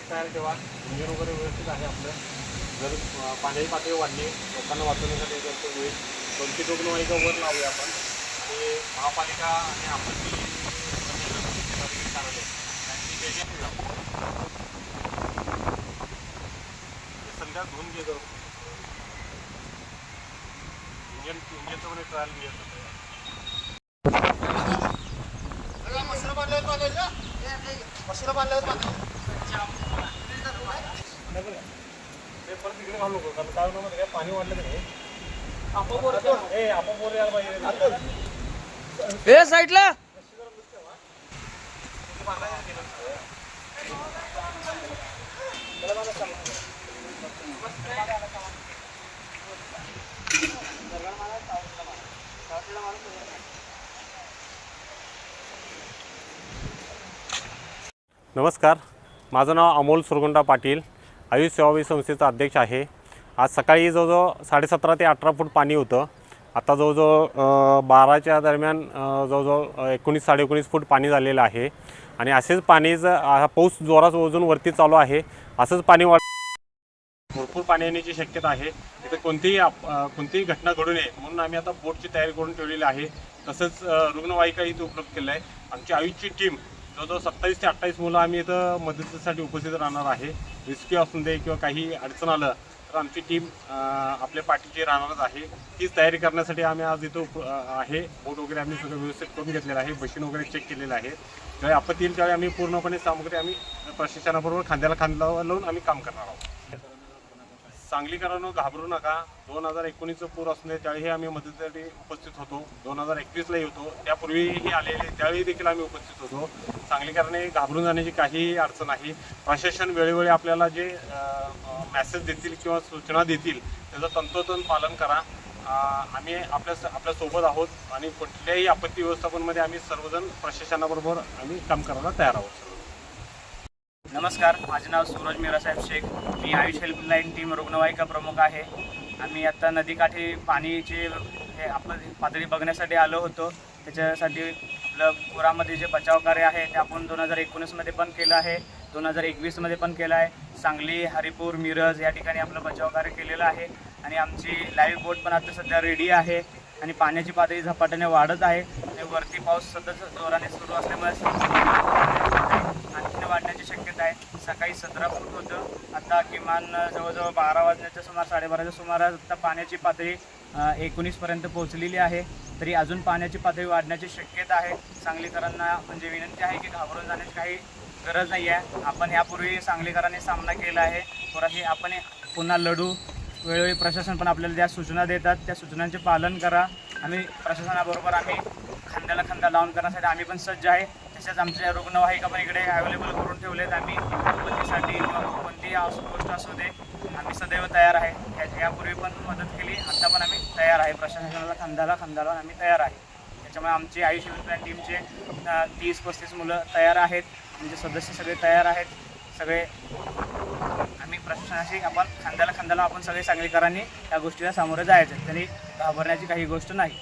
तयार ठेवा, इंजिन वगैरे व्यवस्थित आहे आपलं. जर पाण्याची पातळी वाढली, लोकांना वाचवण्यासाठी जर तो होईल 200 रुग्णवाहिका वर लावूया आपण. आणि महापालिका आणि आपत्ती कार्यालय यांची संध्या धुवून घे जाऊ. इंजिनचं पण ट्रायल घ्यायचं. मशीन बांधल्यावर मशीन बांधल्यावर ते परत तिकडे घालू नको. कारण काय होणार काय पाणी वाढलं की नाही आपोआप यायला पाहिजे. ए साईडला नमस्कार, माझं नाव अमोल सुरगुंडा पाटील, आयुष सेवाभावी संस्थेचा अध्यक्ष आहे. आज सकाळी जवळजवळ 17.5 ते 18 फूट पाणी होतं. आता जवळजवळ 12च्या दरम्यान जवळजवळ 19-19.5 फूट पाणी झालेलं आहे. आणि असेच पाणीचं पाऊस जोरात अजून वरती चालू आहे. असंच पाणी भरपूर पाणी येण्याची शक्यता आहे. इथे कोणतीही घटना घडू नये म्हणून आम्ही आता बोटची तयारी करून ठेवलेली आहे. तसंच रुग्णवाहिका इथे उपलब्ध केलं आहे. आमची आयुषची टीम जवळजवळ 27 ते 28 मुलं आम्ही इथं मदतीसाठी उपस्थित राहणार आहे. रिस्क्यू असून दे किंवा काही अडचण आलं तर आमची टीम आपल्या पाठीची राहणारच आहे. तीच तयारी करण्यासाठी आम्ही आज इथं आहे. बोट वगैरे आम्ही सगळं व्यवस्थित करून घेतलेलं आहे. मशीन वगैरे चेक केलेलं आहे. ज्यावेळी आपत्ती येईल त्यावेळी आम्ही पूर्णपणे सामग्री आम्ही प्रशासनाबरोबर खांद्याला खांदा लावून आम्ही काम करणार आहोत. सांगलीकरांनो, घाबरू नका. 2019चं पूर असणे त्यावेळी आम्ही मदतीसाठी उपस्थित होतो. 2021लाही होतो. त्यापूर्वीही आलेले त्यावेळी देखील आम्ही उपस्थित होतो. सांगलीकरांनी घाबरून जाण्याची काहीही अडचण नाही. प्रशासन वेळोवेळी आपल्याला जे मॅसेज देतील किंवा सूचना देतील त्याचं तंतोतंत पालन करा. आम्ही आपल्यासोबत आहोत आणि कुठल्याही आपत्ती व्यवस्थापनमध्ये आम्ही सर्वजण प्रशासनाबरोबर आम्ही काम करायला तयार आहोत. नमस्कार, माझे नाव सूरज मीरासाहेब शेख. मी आयुष हेल्पलाईन टीम रुग्णवाहिका प्रमुख आहे. आम्ही आत्ता नदीकाठी पाणीचे आपलं पातळी बघण्यासाठी आलो होतो. त्याच्यासाठी आपलं पुरामध्ये जे बचाव कार्य आहे ते आपण 2019मध्ये पण केलं आहे, 2021मध्ये पण केलं आहे. सांगली, हरिपूर, मिरज या ठिकाणी आपलं बचाव कार्य केलेलं आहे. आणि आमची लाईव्ह बोट पण आता सध्या रेडी आहे. आणि पाण्याची पातळी झपाट्याने वाढत आहे. आणि वरती पाऊस सतत जोराने सुरू असल्यामुळे आणखीन वाढण्याची शक्यता आहे. सकाळी 17 फूट होतं. आता किमान जवळजवळ 12 वाजण्याच्या सुमार 12:30च्या सुमारास आता पाण्याची पातळी 19पर्यंत पोहोचलेली आहे. तरी अजून पाण्याची पातळी वाढण्याची शक्यता आहे. सांगलीकरांना म्हणजे विनंती आहे की घाबरून जाण्याची काही गरज नाही आहे. आपण यापूर्वी सांगलीकरांनी सामना केला आहे. पुराही आपण पुन्हा लढू. वेळोवेळी प्रशासन पण आपल्याला ज्या सूचना देतात त्या सूचनांचे पालन करा. आम्ही प्रशासनाबरोबर आम्ही खांद्याला खांदा लावून करण्यासाठी आम्ही पण सज्ज आहे. तसेच आमच्या रुग्णवाहिका पण इकडे अवेलेबल करून ठेवलेत. आम्ही आपत्तीसाठी किंवा कोणतीही गोष्ट असू दे आम्ही सदैव तयार आहे. यापूर्वी पण मदत केली, आता पण आम्ही तयार आहे. प्रशासनाला खांद्याला खांदा लावून आम्ही तयार आहे. त्याच्यामुळे आमची आयुष हेल्पलाईन टीमचे 30-35 मुलं तयार आहेत. म्हणजे सदस्य सगळे तयार आहेत. सगळे आम्ही प्रशासनाशी आपण खांद्याला खांद्याला आपण सगळे सांगलीकरांनी या गोष्टीला सामोरं जायचं. तरी घाबरण्याची काही गोष्ट नाही.